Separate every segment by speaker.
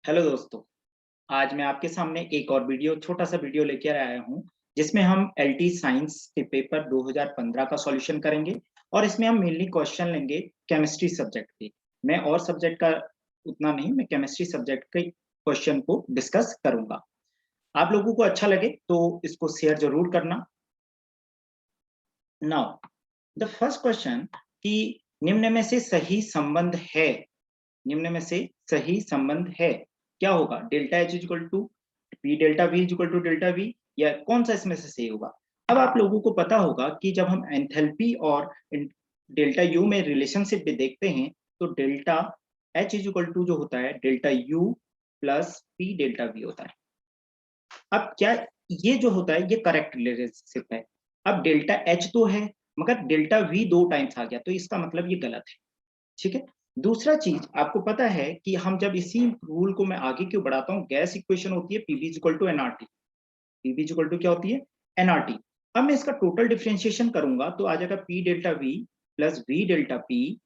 Speaker 1: Hello दोस्तों। आज मैं आपके सामने एक और छोटा सा वीडियो लेकर आया हूं, जिसमें हम एलटी साइंस के पेपर 2015 का सॉल्यूशन करेंगे। और इसमें हम मेनली क्वेश्चन लेंगे केमिस्ट्री सब्जेक्ट के। मैं और सब्जेक्ट का उतना नहीं, मैं केमिस्ट्री सब्जेक्ट के क्वेश्चन को डिस्कस करूंगा। आप लोगों को अच्छा लगे तो इसको शेयर जरूर करना। नाउ द फर्स्ट क्वेश्चन कि निम्न में से सही संबंध है, निम्न में से सही संबंध है क्या होगा? Delta H equal to P delta V equal to delta V, या कौन सा इसमें से सही होगा? अब आप लोगों को पता होगा कि जब हम एंथैल्पी और डेल्टा यू में रिलेशनशिप भी देखते हैं, तो डेल्टा एच इक्वल टू जो होता है delta U plus P delta we होता है। अब क्या ये जो होता है ये करेक्ट रिलेशनशिप है? अब डेल्टा एच तो है, मगर डेल्टा वी दो टाइम्स आ गया, तो इसका मतलब ये गलत है। ठीक है। दूसरा चीज आपको पता है कि हम जब इसी रूल को मैं आगे क्यों बढ़ाता हूँ, गैस इक्वेशन होती है PV equal to NRT. PV equal to क्या होती है? एनआरटी। अब मैं इसका टोटल डिफरेंशिएशन करूंगा तो आ जाएगा P delta V plus V delta P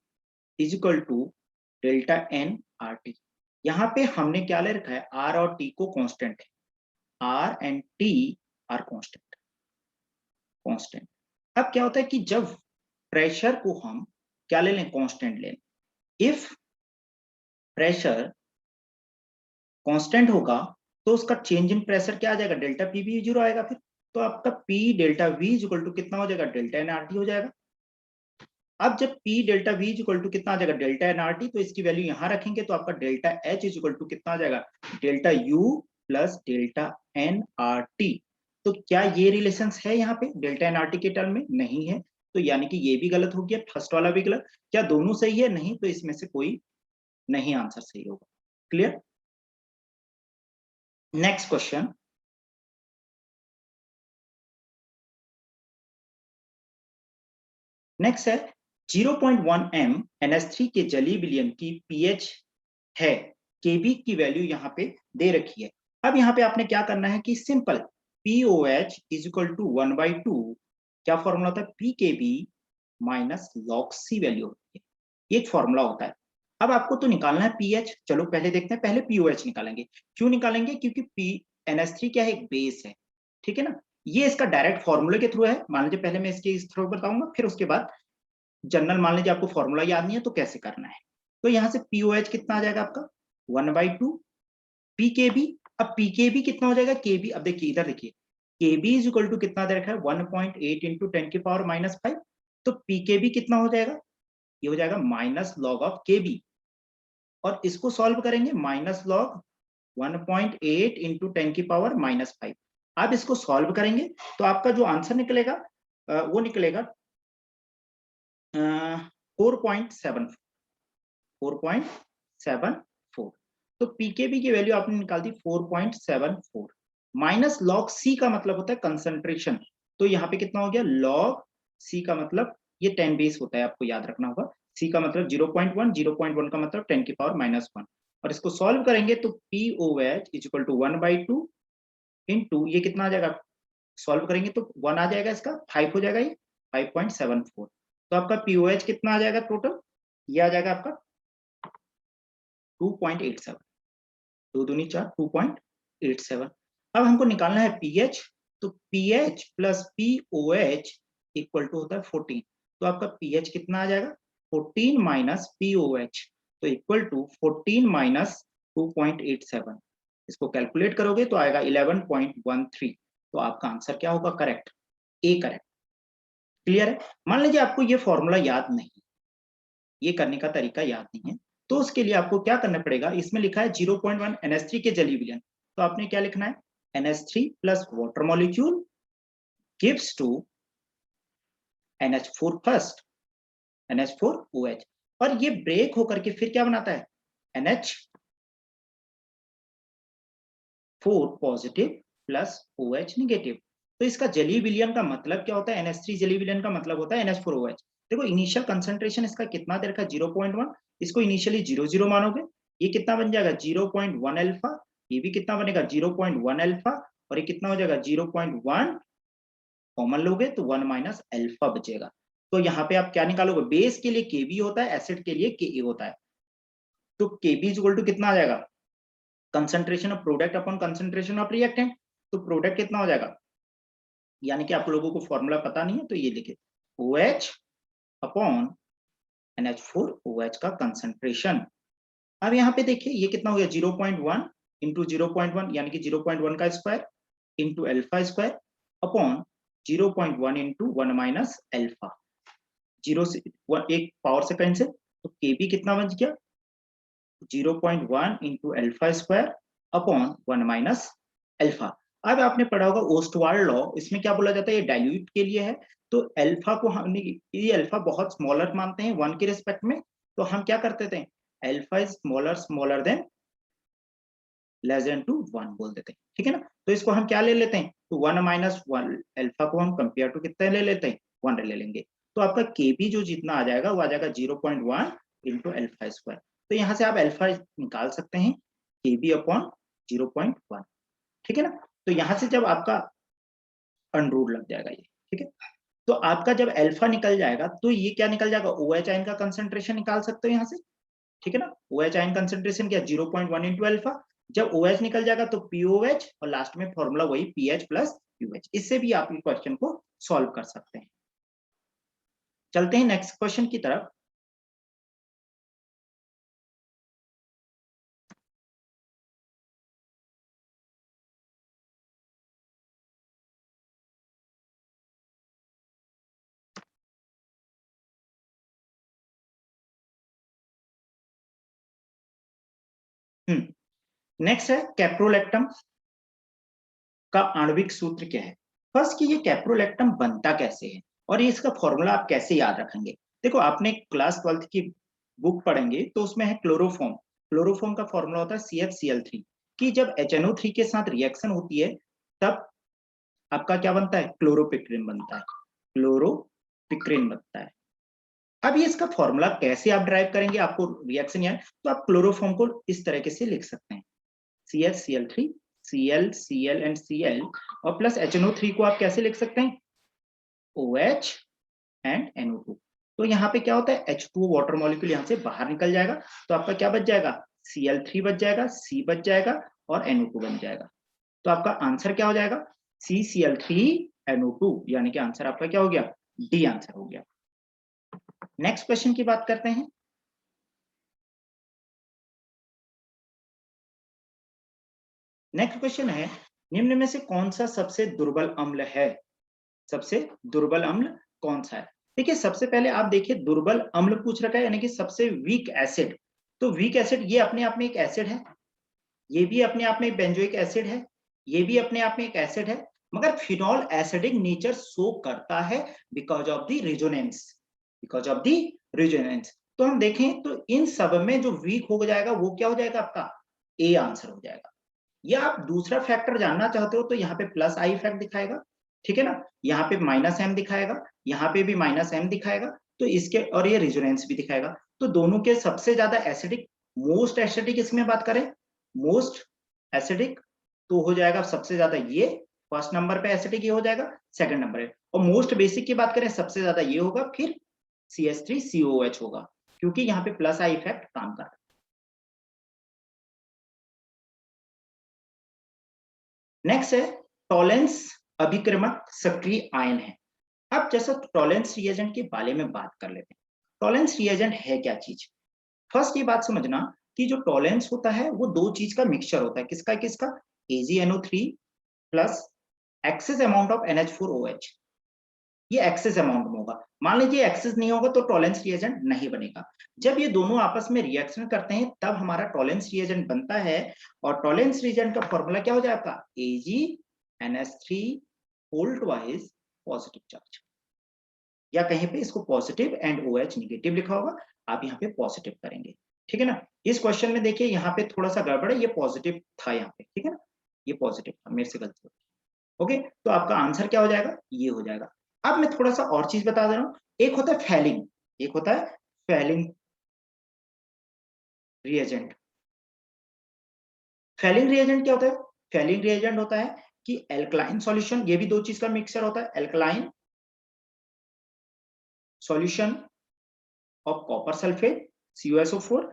Speaker 1: is equal to delta N R T. यहाँ पे हमने क्या ले रखा है? आर और टी को कांस्टेंट है। R and T are constant, constant. अब क्या होता है कि जब प्रेशर को हम क्या ले लें? कांस्टेंट ले लें। इफ प्रेशर कांस्टेंट होगा तो उसका चेंज इन प्रेशर क्या आ जाएगा? डेल्टा पी भी जीरो आएगा फिर। तो आपका P delta V equal to कितना हो जाएगा? डेल्टा एन आर टी हो जाएगा। अब जब P delta V equal to कितना आ जाएगा? डेल्टा एन आर टी, तो इसकी वैल्यू यहां रखेंगे तो आपका डेल्टा एच इक्वल टू कितना आ जाएगा? Delta U plus delta N R T. तो क्या ये रिलेशन है यहाँ पे डेल्टा एन आर टी के टर्म में? नहीं है। तो यानी कि ये भी गलत हो गया, फर्स्ट वाला भी गलत। क्या दोनों सही है? नहीं, तो इसमें से कोई नहीं आंसर सही होगा। क्लियर? Next question. नेक्स्ट है 0.1 m NH3 के जलीय विलयन की पीएच है, केबी की वैल्यू यहाँ पे दे रखी है। अब यहाँ पे आपने क्या करना है कि simple pOH is equal to 1/2, क्या फॉर्मूला होता है? P K B minus log C value होती है, एक फॉर्मूला होता है। अब आपको तो निकालना है पीएच। चलो पहले देखते हैं, पहले पीओएच निकालेंगे। क्यों निकालेंगे? क्योंकि पी NH3 क्या है? एक बेस है। ठीक है ना। ये इसका डायरेक्ट फॉर्मूले के थ्रू है। मान लीजिए पहले मैं इसके इस थ्रू बताऊंगा, फिर उसके बाद जनरल मान लीजिए आपको फॉर्मूला याद नहीं है तो कैसे करना है। तो यहां से पीओएच कितना आ जाएगा आपका? 1/2 पीकेबी। अब पीकेबी कितना हो जाएगा? केबी। अब देखिए इधर देखिए, केबी इज इक्वल टू कितना दे रखा है? 1.8 इंटू 10⁻⁻5। तो पीकेबी कितना हो जाएगा? ये हो जाएगा माइनस लॉग ऑफ केबी। और इसको सॉल्व करेंगे, माइनस लॉग 1.8 इंटू 10⁻⁻5। आप इसको सॉल्व करेंगे तो आपका जो आंसर निकलेगा वो निकलेगा 4.74। 4.74। तो पीकेबी की वैल्यू आपने निकाल दी 4.74। माइनस लॉग सी का मतलब होता है कंसंट्रेशन। तो यहाँ पे कितना हो गया? लॉग सी का मतलब ये 10 बेस होता है, आपको याद रखना होगा। सी का मतलब 0.1, 0.1 का मतलब 10⁻⁻1। और इसको सॉल्व करेंगे तो P O H is equal to 1/2 into ये कितना आ जाएगा? सॉल्व करेंगे तो 1 आ जाएगा, इसका 5 हो जाएगा, ये 5.74। तो आपका पीओएच कितना आ जाएगा टोटल? ये आ जाएगा आपका 2.87। 2 दूनी 4, 2.87। अब हमको निकालना है पीएच। तो pH plus pOH equal to होता है 14। तो आपका पीएच कितना आ जाएगा? 14 माइनस पीओएच, तो इक्वल टू 14 माइनस 2.87। इसको कैलकुलेट करोगे तो आएगा 11.13। तो आपका आंसर क्या होगा? Correct, A correct. क्लियर है? मान लीजिए आपको ये फॉर्मूला याद नहीं, ये करने का तरीका याद नहीं है, तो उसके लिए आपको क्या करना पड़ेगा? इसमें लिखा है 0.1 NH3 के जलीय विलयन। तो आपने क्या लिखना है? NH3 plus water molecule gives to NH4 first, NH4OH। और ये ब्रेक होकर के फिर क्या बनाता है? NH4 positive plus OH negative. तो इसका जलीय विलयन का मतलब क्या होता है? NH3 जलीय विलयन का मतलब होता है NH4OH। देखो इनिशियल कंसंट्रेशन इसका कितना दे रखा है? 0.1। इसको इनिशियली 0 मानोगे, ये कितना बन जाएगा? 0.1 अल्फा। ये भी कितना बनेगा? 0.1 अल्फा। और ये कितना हो जाएगा? 0.1 कॉमन लोगे तो 1 माइनस अल्फा बचेगा। तो यहाँ पे आप क्या निकालोगे? बेस के लिए केबी होता है, एसिड के लिए के होता है। तो Kb इक्वल टू कितना आ जाएगा, concentration of product upon concentration of reactant. तो प्रोडक्ट कितना हो जाएगा, यानी कि आप लोगों को फॉर्मूला पता नहीं है तो ये लिखे OH अपॉन NH4OH का कंसंट्रेशन। अब यहाँ पे देखिए ये कितना हो गया 0.1 इंटू 0.1 यानी कि 0.1 का square into alpha square upon 0.1 into 1 minus alpha, 0 से 1 एक पावर से कैंसिल, तो Kb कितना बच गया 0.1 into alpha square upon 1 minus alpha. अब आपने पढ़ा होगा ओस्टवाल्ड लॉ, इसमें क्या बोला जाता है, ये डाइल्यूट के लिए है, तो अल्फा को हमने ये अल्फा बहुत स्मॉलर मानते हैं 1 के रिस्पेक्ट में, तो हम क्या करते थे alpha is smaller than less than to 1 बोल देते हैं, ठीक है ना। तो इसको हम क्या ले लेते हैं, तो 1 माइनस 1 अल्फा को हम कंपेयर टू कितना ले लेते हैं 1 ले लेंगे, तो आपका Kb जो जितना आ जाएगा वो आ जाएगा 0.1 इंटू अल्फा स्क्वायर। तो यहाँ से आप अल्फा निकाल सकते हैं Kb अपॉन 0.1, ठीक है ना। तो यहाँ से जब आपका अंडर लग जाएगा ये, ठीक है, तो आपका जब अल्फा निकल जाएगा तो ये क्या निकल जाएगा OH आयन का कंसंट्रेशन निकाल सकते हो यहाँ से, ठीक है ना। OH आयन कंसंट्रेशन क्या 0.1 इंटू अल्फा, जब OH निकल जाएगा तो POH और लास्ट में फॉर्मूला वही PH प्लस UH, इससे भी आप क्वेश्चन को सॉल्व कर सकते हैं। चलते हैं नेक्स्ट क्वेश्चन की तरफ। नेक्स्ट है कैप्रोलैक्टम का आणविक सूत्र क्या है। फर्स्ट कि ये कैप्रोलैक्टम बनता कैसे है और ये इसका फॉर्मूला आप कैसे याद रखेंगे। देखो आपने क्लास 12th की बुक पढ़ेंगे तो उसमें है क्लोरोफॉर्म, क्लोरोफॉर्म का फॉर्मूला होता है CFCl3, कि जब HNO3 के साथ रिएक्शन होती है तब आपका क्या बनता है क्लोरोपिक्रिन बनता है, क्लोरोपिक्रिन बनता है। अब ये इसका फॉर्मूला कैसे आप ड्राइव करेंगे, आपको रिएक्शन याद, तो आप क्लोरोफॉर्म को इस तरीके से लिख सकते हैं CFCl3 Cl Cl and Cl और प्लस HNO3 को आप कैसे लिख सकते हैं OH एंड NO2। तो यहाँ पे क्या होता है H2O वाटर मॉलिक्यूल यहाँ से बाहर निकल जाएगा, तो आपका क्या बच जाएगा Cl3 बच जाएगा, C बच जाएगा और NO2 बन जाएगा। तो आपका आंसर क्या हो जाएगा CCl3NO2, यानी कि आंसर आपका क्या हो गया डी आंसर हो गया। नेक्स्ट क्वेश्चन की बात करते हैं। नेक्स्ट क्वेश्चन है निम्न में से कौन सा सबसे दुर्बल अम्ल है, सबसे दुर्बल अम्ल कौन सा है। देखिए सबसे पहले आप देखिए दुर्बल अम्ल पूछ रखा है यानी कि सबसे वीक एसिड, तो वीक एसिड ये अपने आप में एक एसिड है, ये भी अपने आप में बेंजोइक एसिड है, ये भी अपने आप में एक एसिड है, मगर फिनॉल एसिडिक नेचर शो करता है because of the resonance, because of the resonance. तो हम देखें तो इन सब में जो वीक हो जाएगा वो क्या हो जाएगा आपका ए आंसर हो जाएगा। या आप दूसरा फैक्टर जानना चाहते हो तो यहाँ पे प्लस आई इफेक्ट दिखाएगा, ठीक है ना, यहाँ पे माइनस एम दिखाएगा, यहाँ पे भी माइनस एम दिखाएगा, तो इसके और ये रेजोनेंस भी दिखाएगा। तो दोनों के सबसे ज्यादा एसिडिक, मोस्ट एसिडिक इसमें बात करें, मोस्ट एसिडिक तो हो जाएगा सबसे ज्यादा ये, फर्स्ट नंबर पे एसिडिक ये हो जाएगा, सेकंड नंबर है, और मोस्ट बेसिक की बात करें सबसे ज्यादा ये होगा, फिर CH3COH होगा, क्योंकि यहाँ पे प्लस आई इफेक्ट काम कर रहा है। नेक्स्ट है टॉलेंस अभिक्रमक सक्रिय आयन है। अब जैसा टॉलेंस रिएजेंट के बारे में बात कर लेते हैं, टॉलेंस रिएजेंट है क्या चीज। फर्स्ट ये बात समझना कि जो टॉलेंस होता है वो दो चीज का मिक्सचर होता है, किसका किसका AgNO3 plus excess amount of NH4OH, ये एक्सेस अमाउंट में होगा। मान लीजिए एक्सेस नहीं होगा तो टॉलेंस रिएजेंट नहीं बनेगा। जब ये दोनों आपस में रिएक्शन करते हैं तब हमारा टॉलेंस रिएजेंट बनता है, और टॉलेंस रिएजेंट का फॉर्मूला क्या हो जाएगा AgNH3 whole twice positive charge, या कहीं पे इसको पॉजिटिव एंड OH निगेटिव लिखा होगा, आप यहाँ पे पॉजिटिव करेंगे, ठीक है ना। इस क्वेश्चन में देखिए यहाँ पे थोड़ा सा गड़बड़ है, ये पॉजिटिव था यहाँ पे, ठीक है ना, ये पॉजिटिव था, मेरे से गलती हो गई। ओके, तो आपका आंसर क्या हो जाएगा ये हो जाएगा। अब मैं थोड़ा सा और चीज बता दे रहा हूँ, एक होता है फैलिंग, एक होता है फैलिंग रिएजेंट। फैलिंग रिएजेंट क्या होता है, फैलिंग रिएजेंट होता है कि एल्कलाइन सॉल्यूशन, ये भी दो चीज का मिक्सचर होता है, alkaline solution of copper sulphate CuSO4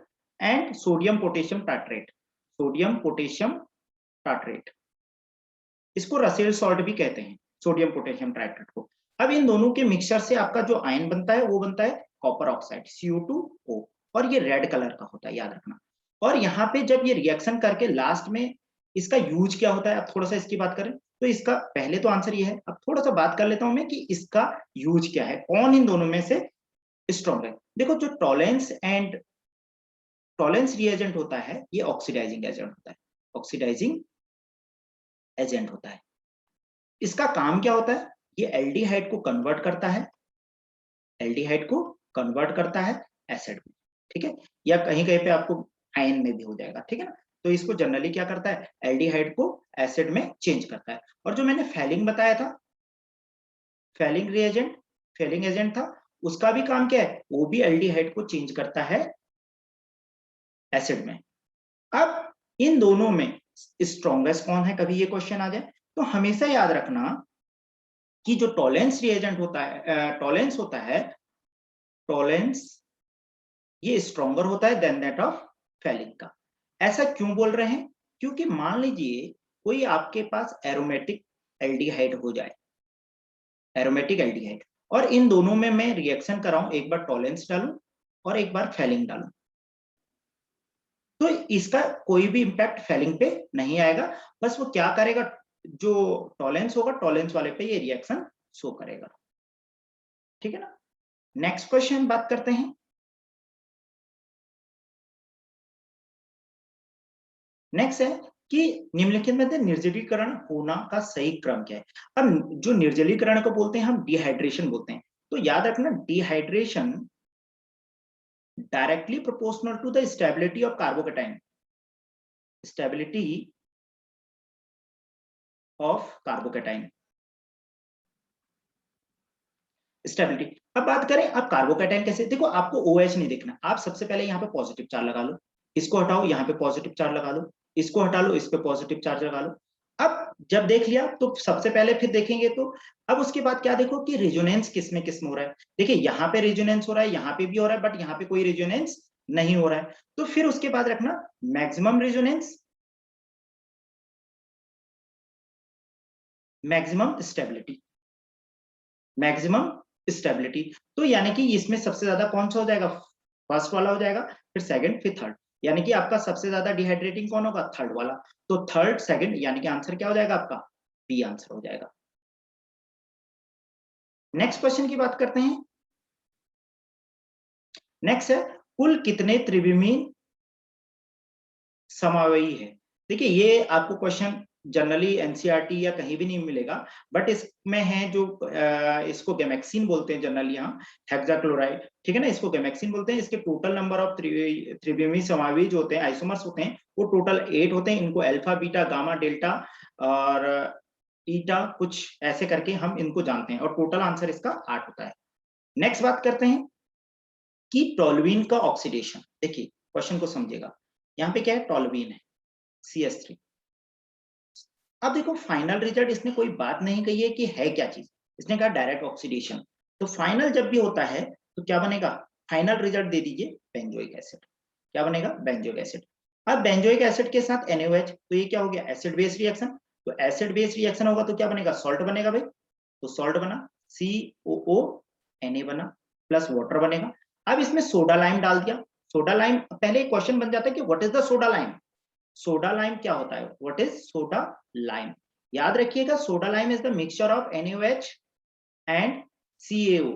Speaker 1: and sodium potassium tartrate, sodium potassium tartrate, इसको रसेल सॉल्ट भी कहते हैं, सोडियम पोटेशियम टार्ट्रेट को। अब इन दोनों के मिक्सचर से आपका जो आयन बनता है वो बनता है कॉपर ऑक्साइड CO2O, और ये रेड कलर का होता है, याद रखना। और यहाँ पे जब ये रिएक्शन करके लास्ट में इसका यूज क्या होता है, अब थोड़ा सा इसकी बात करें तो इसका पहले तो आंसर ये है, अब थोड़ा सा बात कर लेता हूं मैं कि इसका यूज क्या है, कौन इन दोनों में से स्ट्रॉन्ग है। देखो जो टॉलेंस एंड टॉलेंस रिएजेंट होता है ये ऑक्सीडाइजिंग एजेंट होता है, ऑक्सीडाइजिंग एजेंट होता है। इसका काम क्या होता है, ये एल्डिहाइड को कन्वर्ट करता है, एल्डिहाइड को कन्वर्ट करता है एसिड में, ठीक है, या कहीं कहीं पे आपको आयन में भी हो जाएगा, ठीक है ना। तो इसको जनरली क्या करता है, एल्डिहाइड को एसिड में चेंज करता है। और जो मैंने फेलिंग बताया था, फेलिंग रिएजेंट, फेलिंग एजेंट था, उसका भी काम क्या है, वो भी एल्डिहाइड को चेंज करता है एसिड में। अब इन दोनों में स्ट्रॉन्गेस्ट कौन है, कभी ये क्वेश्चन आ जाए तो हमेशा याद रखना कि जो टॉलेंस रिएजेंट होता है, टॉलेंस होता है, टॉलेंस ये स्ट्रॉन्गर होता है देन दैट ऑफ फेलिंग का। ऐसा क्यों बोल रहे हैं, क्योंकि मान लीजिए कोई आपके पास एरोमेटिक एल्डिहाइड हो जाए, एरोमेटिक एल्डिहाइड, और इन दोनों में मैं रिएक्शन कराऊं, एक बार टॉलेंस डालूं और एक बार फेलिंग डालूं, तो इसका कोई भी इंपैक्ट फेलिंग पे नहीं आएगा, बस वो क्या करेगा, जो टॉलेंस होगा टॉलेंस वाले पे ये रिएक्शन शो करेगा, ठीक है ना। नेक्स्ट क्वेश्चन बात करते हैं। नेक्स्ट है कि निम्नलिखित में से निर्जलीकरण होना का सही क्रम क्या है। अब जो निर्जलीकरण को बोलते हैं हम डिहाइड्रेशन बोलते हैं, तो याद रखना dehydration directly proportional to the stability of carbocation, stability of carbocation, stability. अब बात करें अब कार्बोकेटाइन कैसे, देखो आपको OH नहीं देखना, आप सबसे पहले यहाँ पे पॉजिटिव चार्ज लगा लो, इसको हटाओ यहाँ पे पॉजिटिव चार्ज लगा लो, इसको हटा लो इस पे पॉजिटिव चार्ज लगा लो। अब जब देख लिया तो सबसे पहले फिर देखेंगे तो अब उसके बाद क्या देखो कि रेजोनेंस किस में किस में हो रहा है। देखिए यहाँ पे रेजोनेंस हो रहा है, यहाँ पे भी हो रहा है, बट यहाँ पे कोई रेजोनेंस नहीं हो रहा है। तो फिर उसके बाद रखना maximum resonance, maximum stability, maximum stability. तो यानी कि इसमें सबसे ज्यादा कौन सा हो जाएगा, फर्स्ट वाला हो जाएगा, फिर सेकंड, फिर थर्ड, यानी कि आपका सबसे ज्यादा डिहाइड्रेटिंग कौन होगा, थर्ड वाला। तो थर्ड सेकंड यानी कि आंसर क्या हो जाएगा आपका, बी आंसर हो जाएगा। नेक्स्ट क्वेश्चन की बात करते हैं। नेक्स्ट है कुल कितने त्रिविमीय समावयी है। देखिए ये आपको क्वेश्चन जनरली एनसीईआरटी या कहीं भी नहीं मिलेगा, बट इसमें है जो इसको गैमेक्सिन बोलते हैं जनरली, यहाँ हेक्साक्लोराइड, ठीक है ना, इसको गैमेक्सिन बोलते हैं। इसके टोटल नंबर ऑफ त्रिविमीय समावयी जो होते हैं, आइसोमर्स होते हैं, वो टोटल 8 होते हैं। इनको अल्फा बीटा गामा डेल्टा और ईटा कुछ ऐसे करके हम इनको जानते हैं, और टोटल आंसर इसका 8 होता है। नेक्स्ट बात करते हैं कि टोल्यूइन का ऑक्सीडेशन। देखिए क्वेश्चन को समझिएगा, यहाँ पे क्या है, टोल्यूइन है CH3। अब देखो फाइनल रिजल्ट इसने कोई बात नहीं कही है कि है क्या चीज, इसने कहा डायरेक्ट ऑक्सीडेशन। तो फाइनल जब भी होता है तो क्या बनेगा, फाइनल रिजल्ट दे दीजिए बेंजोइक एसिड, क्या बनेगा, बेंजोइक एसिड। अब बेंजोइक एसिड के साथ NaOH, तो ये क्या हो गया, एसिड बेस रिएक्शन। तो एसिड बेस रिएक्शन होगा तो क्या बनेगा, सॉल्ट बनेगा भाई, तो सॉल्ट बना, COO Na बना, प्लस वाटर बनेगा। अब इसमें सोडा लाइम डाल दिया, सोडा लाइम, पहले क्वेश्चन बन जाता है कि what is the soda lime, soda lime क्या होता है, व्हाट इज सोडा लाइम। याद रखिएगा soda lime is the mixture of NaOH and CaO,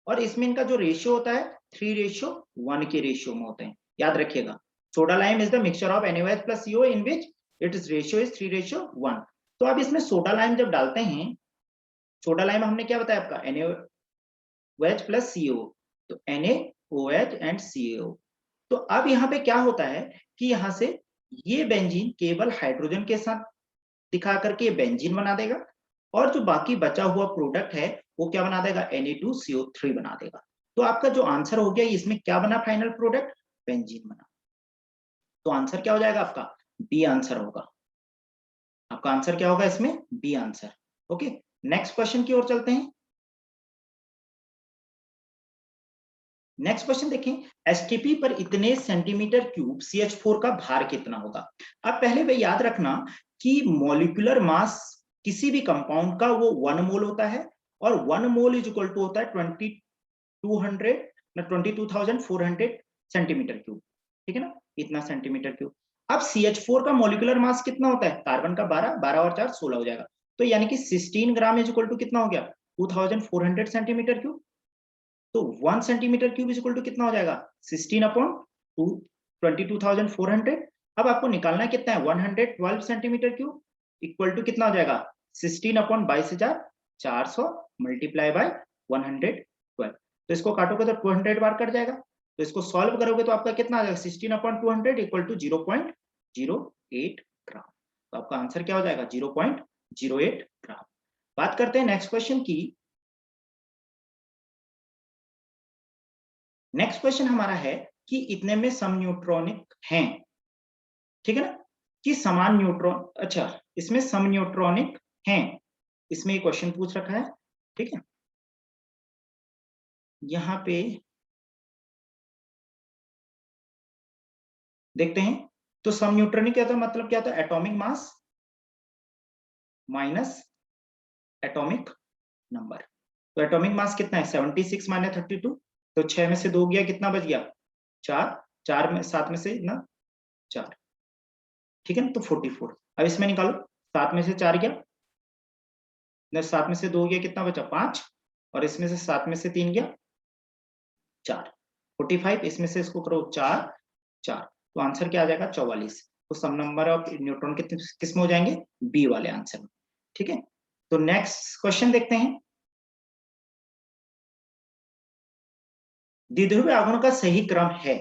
Speaker 1: और इसमें इनका जो रेशियो होता है 3:1 के रेशियो में होते हैं, याद रखिएगा। Soda lime is the mixture of NaOH plus CO in which it's ratio is 3:1। तो अब इसमें सोडा लाइम जब डालते हैं, सोडा लाइम हमने क्या बताया आपका, NaOH प्लस CO, तो NaOH एंड CaO। तो अब यहाँ पे क्या होता है कि यहाँ से ये बेंजीन केवल हाइड्रोजन के साथ दिखा करके बेंजीन बना देगा, और जो बाकी बचा हुआ प्रोडक्ट है वो क्या बना देगा, Na2CO3 बना देगा। तो आपका जो आंसर हो गया, इसमें क्या बना फाइनल प्रोडक्ट, बेंजीन बना। तो आंसर क्या हो जाएगा आपका, बी आंसर होगा, आपका आंसर क्या होगा इसमें, B answer. Okay, next question की ओर चलते हैं। नेक्स्ट क्वेश्चन देखें, एसटीपी पर इतने सेंटीमीटर क्यूब CH4 का भार कितना होगा। अब पहले वे याद रखना कि मॉलिक्यूलर मास किसी भी कंपाउंड का वो 1 मोल होता है, और 1 मोल इज इक्वल टू होता है 22,400 सेंटीमीटर क्यूब, ठीक है ना, इतना सेंटीमीटर क्यूब। अब CH4 का मॉलिक्यूलर मास कितना होता है, कार्बन का 12, 12 और 4 16 हो जाएगा, तो यानी कि 16 ग्राम इज इक्वल टू कितना हो गया, 2400 सेंटीमीटर क्यूब। तो 1 centimetre cube is equal to कितना हो जाएगा, 16 अपॉन 22,400। अब आपको निकालना कितना है, 112 सेंटीमीटर क्यूब इक्वल टू कितना हो जाएगा, 16 अपॉन 22,400 मल्टीप्लाई बाय 112। तो इसको काटोगे तो 200 बार कट जाएगा, तो इसको सॉल्व करोगे तो आपका कितना आ जाएगा, 16 अपॉन 200 इक्वल टू 0.08 ग्राम। तो आपका आंसर क्या हो जाएगा, 0.08 ग्राम। बात करते हैं नेक्स्ट क्वेश्चन की। नेक्स्ट क्वेश्चन हमारा है कि इतने में सम न्यूट्रॉनिक हैं, ठीक है ना, कि समान न्यूट्रॉन, अच्छा इसमें सम न्यूट्रॉनिक हैं, इसमें क्वेश्चन पूछ रखा है, ठीक है। यहां पे देखते हैं, तो सम न्यूट्रॉनिक क्या था, मतलब क्या था, atomic mass minus atomic number. तो एटॉमिक मास कितना है, 76 माइनस 32, तो 6 में से 2 गया, कितना बच गया, 4, 4 में 7 में से ना 4, ठीक है ना, तो 44। अब इसमें निकालो, 7 में से 4 गया, 7 में से 2 गया, कितना बचा, 5, और इसमें से 7 में से 3 गया 4, 45, इसमें से इसको करो 4 4, तो आंसर क्या आ जाएगा, 44। तो सम नंबर ऑफ न्यूट्रॉन कितने किस में हो जाएंगे, बी वाले आंसर में, ठीक है। तो नेक्स्ट क्वेश्चन देखते हैं, द्विध्रुवीय आघूर्ण का सही क्रम है।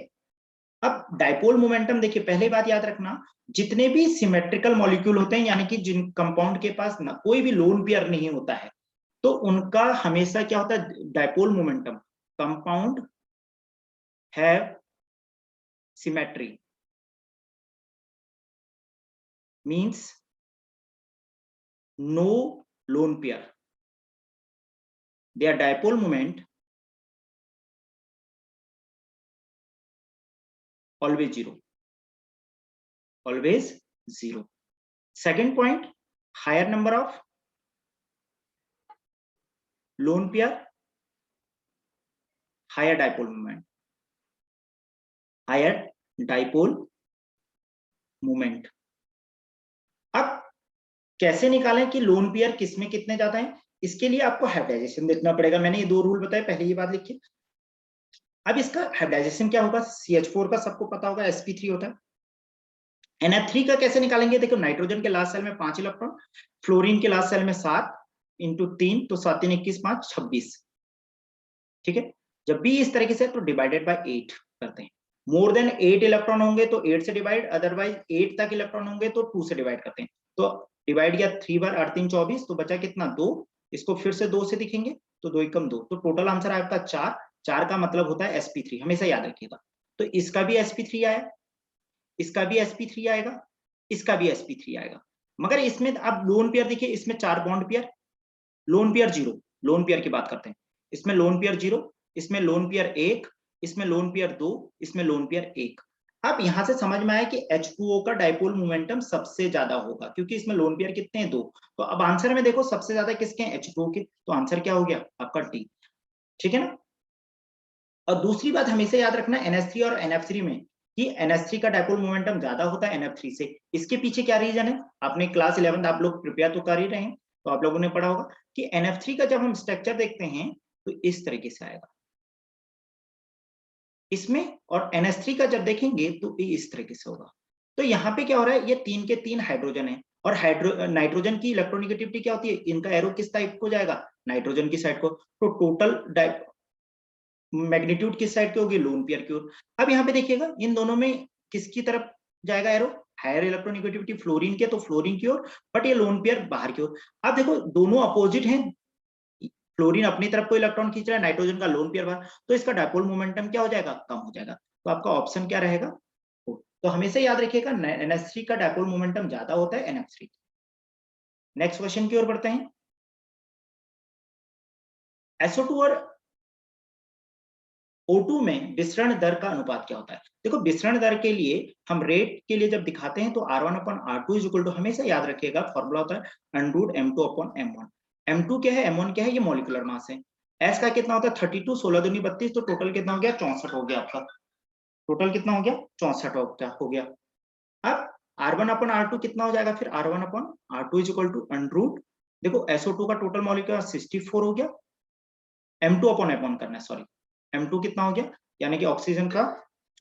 Speaker 1: अब डाइपोल मोमेंटम देखिए, पहले बात याद रखना, जितने भी सिमेट्रिकल मॉलिक्यूल होते हैं, यानी कि जिन कंपाउंड के पास ना कोई भी लोन पेयर नहीं होता है, तो उनका हमेशा क्या होता है, dipole momentum, compound have symmetry means no lone pair, their dipole moment always zero, always zero. Second point, higher number of lone pair, higher dipole moment, higher dipole moment. अब कैसे निकालें कि लोन पेयर किसमें कितने ज्यादा हैं, इसके लिए आपको हाइब्रिडाइजेशन देखना पड़ेगा। मैंने ये 2 रूल बताए, पहले ये बात लिखिए। अब इसका हाइब्रिडाइजेशन क्या होगा, CH4 का सबको पता होगा sp3 होता है, NF3 का कैसे निकालेंगे, देखो नाइट्रोजन के लास्ट सेल में 5 इलेक्ट्रॉन, फ्लोरीन के लास्ट सेल में 7 इंटू 3, तो 7 3 21 5 26, ठीक है। जब भी इस तरीके से तो डिवाइडेड बाय 8 करते हैं, मोर देन 8 इलेक्ट्रॉन होंगे तो 8 से डिवाइड, अदरवाइज 8 तक इलेक्ट्रॉन होंगे तो 2 से डिवाइड करते हैं। तो डिवाइड किया 3 बार 8 3 24, तो बचा कितना 2, इसको फिर से 2 से दिखेंगे, तो 2 एकम 2, तो टोटल आंसर आपका 4, 4 का मतलब होता है sp3, हमेशा याद रखिएगा। तो इसका भी sp3 आया, इसका भी sp3 आएगा, इसका भी sp3 आएगा, मगर इसमें अब लोन पेयर देखिए, इसमें 4 bond pair, lone pair 0, lone pair की बात करते हैं, इसमें लोन पेयर 0, इसमें लोन पेयर 1, इसमें लोन पेयर 2, इसमें लोन पेयर 1। अब यहां से समझ में आया कि H2O का डाइपोल मोमेंटम सबसे ज्यादा होगा, क्योंकि इसमें लोन पेयर कितने हैं, 2। तो अब आंसर में देखो सबसे ज्यादा किसके हैं, H2O के, तो आंसर क्या हो गया आपका टी, ठीक है ना। और दूसरी बात हमेशा याद रखना NH3 और NF3 में, कि NH3 का डाइपोल मोमेंटम ज्यादा होता है NF3 से। इसके पीछे क्या रीजन है, आपने क्लास 11 आप लोग प्रिपेयर तो कर ही रहे हैं, तो आप लोगों ने पढ़ा होगा कि NF3 का जब हम स्ट्रक्चर देखते हैं तो इस तरीके से आएगा इसमें, और NH3 का जब देखेंगे तो इस तरीके से होगा। तो यहाँ पे क्या हो रहा है, ये 3 के 3 हाइड्रोजन है, और नाइट्रोजन की इलेक्ट्रोनिगेटिविटी क्या होती है, इनका एरो किस टाइप को जाएगा, नाइट्रोजन की साइड को, तो टोटल मैग्नीट्यूड किस साइड की होगी, लोन पेयर की ओर। अब यहाँ पे देखिएगा इन दोनों में किसकी तरफ जाएगा एरो, हायर इलेक्ट्रोनिगेटिविटी फ्लोरीन के, तो फ्लोरीन की ओर, बट ये लोन पेयर बाहर की ओर। अब देखो दोनों अपोजिट हैं, फ्लोरीन अपनी तरफ को इलेक्ट्रॉन खींच रहा है, नाइट्रोजन का लोन पेयर बाहर, तो इसका डाइपोल मोमेंटम क्या हो जाएगा, कम हो जाएगा। तो आपका ऑप्शन क्या रहेगा, तो हमेशा याद रखिएगा NH3 का डाइपोल मोमेंटम ज्यादा होता है NF3। नेक्स्ट क्वेश्चन की ओर बढ़ते हैं, SO2 और O2 में विसरण दर का अनुपात क्या होता है? देखो विसरण दर के लिए हम रेट के लिए जब दिखाते हैं तो R1/R2 इज इक्वल टू, हमेशा याद रखिएगा फॉर्मूला होता है √M2/M1। M2 क्या है, M1 क्या है, ये मॉलिक्यूलर मास है। S का कितना होता है 32, 16 दूनी 32, तो टोटल कितना हो गया 64 हो गया आपका। टोटल कितना हो गया 64 हो गया। अब R1/R2 कितना हो जाएगा फिर, R1/R2 इज इक्वल टू √ देखो SO2 का टोटल मॉलिक्यूलर 64 हो गया, M2/M1 करना है, सॉरी M2 कितना हो गया, यानी कि ऑक्सीजन का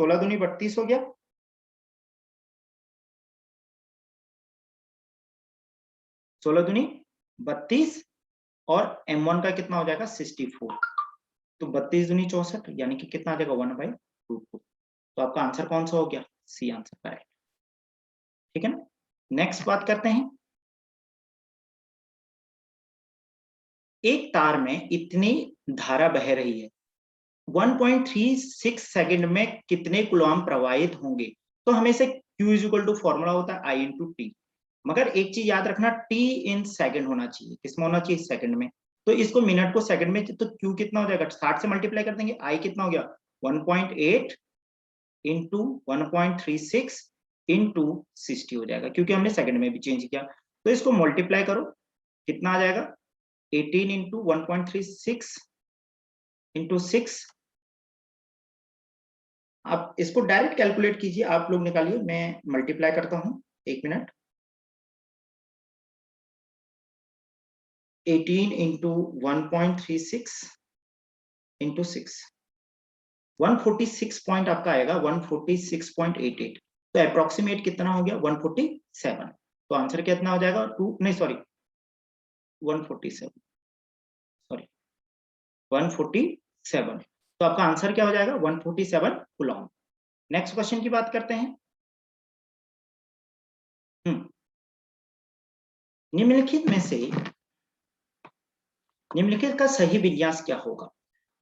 Speaker 1: 16 दूनी 32 हो गया, 16 दूनी 32 और M1 का कितना हो जाएगा 64, तो 32 दूनी 64, यानी कि कितना आ जाएगा 1/2। तो आपका आंसर कौन सा हो गया, सी आंसर करेक्ट। ठीक है ना, नेक्स्ट बात करते हैं। एक तार में इतनी धारा बह रही है, 1.36 सेकंड में कितने कूलॉम प्रवाहित होंगे? तो हमेशा Q is equal to formula होता है I इंटू टी, मगर एक चीज याद रखना, T इन सेकंड होना चाहिए, किसमें होना चाहिए, सेकंड में। तो इसको मिनट को सेकंड में, तो Q कितना हो जाएगा 60 से मल्टीप्लाई कर देंगे, I कितना हो गया 1.8 इंटू 1.36 इंटू 60 हो जाएगा, क्योंकि हमने सेकंड में भी चेंज किया। तो इसको मल्टीप्लाई करो, कितना आ जाएगा 18 इंटू 1.36 इंटू 6। आप इसको डायरेक्ट कैलकुलेट कीजिए, आप लोग निकालिए, मैं मल्टीप्लाई करता हूं, एक मिनट। 18 इंटू 1.36 इंटू 6, 146 पॉइंट आपका आएगा, 146.88। तो अप्रोक्सीमेट कितना हो गया 147। तो आंसर कितना हो जाएगा 2, नहीं सॉरी 147, सॉरी 147। तो आपका आंसर क्या हो जाएगा 147 कूलॉम। नेक्स्ट क्वेश्चन की बात करते हैं। निम्नलिखित में से निम्नलिखित का सही विन्यास क्या होगा?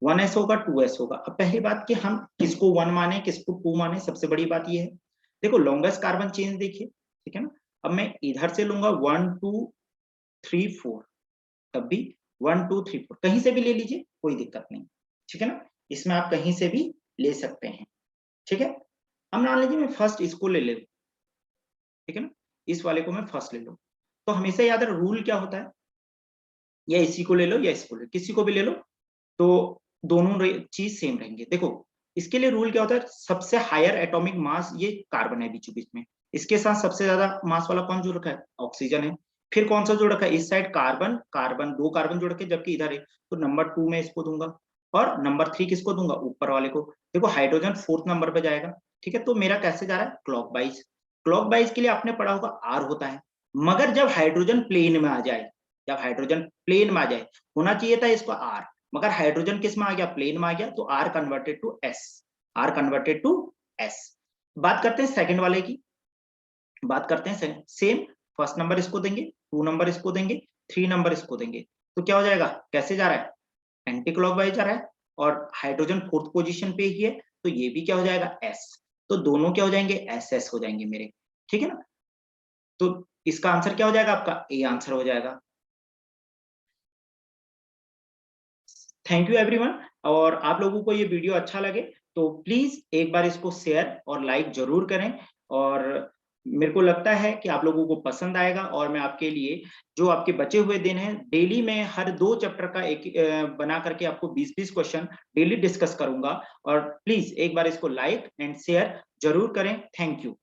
Speaker 1: 1s होगा, 2s होगा। अब पहली बात कि हम किसको 1 माने, किसको 2 माने, सबसे बड़ी बात ये है। देखो लॉन्गेस्ट कार्बन चेन देखिए, ठीक है ना। अब मैं इधर से लूंगा 1 2 3 4, तब भी 1 2 3 4 कहीं से भी ले लीजिए, कोई दिक्कत नहीं, ठीक है ना। इसमें आप कहीं से भी ले सकते हैं, ठीक है। अब मान लीजिए मैं फर्स्ट इसको ले लूं, ठीक है ना, इस वाले को मैं फर्स्ट ले लूं। तो हमेशा याद रहे रूल क्या होता है, या इसी को ले लो या इसको ले, किसी को भी ले लो, तो दोनों चीज सेम रहेंगे। देखो इसके लिए रूल क्या होता है, सबसे हायर एटॉमिक मास ये कार्बन है बीचों बीच में, इसके साथ सबसे ज्यादा मास वाला कौन जुड़ रखा है, ऑक्सीजन है। फिर कौन सा जुड़ रखा है, इस साइड कार्बन, कार्बन 2 कार्बन जुड़ रखे, जबकि इधर है, तो नंबर 2 में इसको दूंगा, और नंबर 3 किसको दूंगा, ऊपर वाले को। देखो हाइड्रोजन 4th नंबर पे जाएगा, ठीक है। तो मेरा कैसे जा रहा है, क्लॉकवाइज। क्लॉकवाइज के लिए आपने पढ़ा होगा आर होता है, मगर जब हाइड्रोजन प्लेन में आ जाए, जब हाइड्रोजन प्लेन में आ जाए, होना चाहिए था इसको आर, मगर हाइड्रोजन किस में आ गया, प्लेन में आ गया, तो R converted to S, R converted to S. बात करते हैं सेकंड वाले की, बात करते हैं सेम, फर्स्ट नंबर इसको देंगे, 2 नंबर इसको देंगे, 3 नंबर इसको देंगे, तो क्या हो जाएगा, कैसे जा रहा है, एंटी क्लॉकवाइज जा रहा है, और हाइड्रोजन 4th पोजीशन पे ही है, तो ये भी क्या हो जाएगा एस। तो दोनों क्या हो जाएंगे, एस एस हो जाएंगे मेरे, ठीक है ना। तो इसका आंसर क्या हो जाएगा, आपका ए आंसर हो जाएगा। Thank you everyone. और आप लोगों को ये वीडियो अच्छा लगे तो प्लीज एक बार इसको शेयर और लाइक जरूर करें, और मेरे को लगता है कि आप लोगों को पसंद आएगा, और मैं आपके लिए जो आपके बचे हुए दिन हैं, डेली में हर 2 चैप्टर का एक बना करके आपको 20-20 क्वेश्चन डेली डिस्कस करूंगा। और प्लीज एक बार इसको लाइक एंड शेयर जरूर करें। Thank you.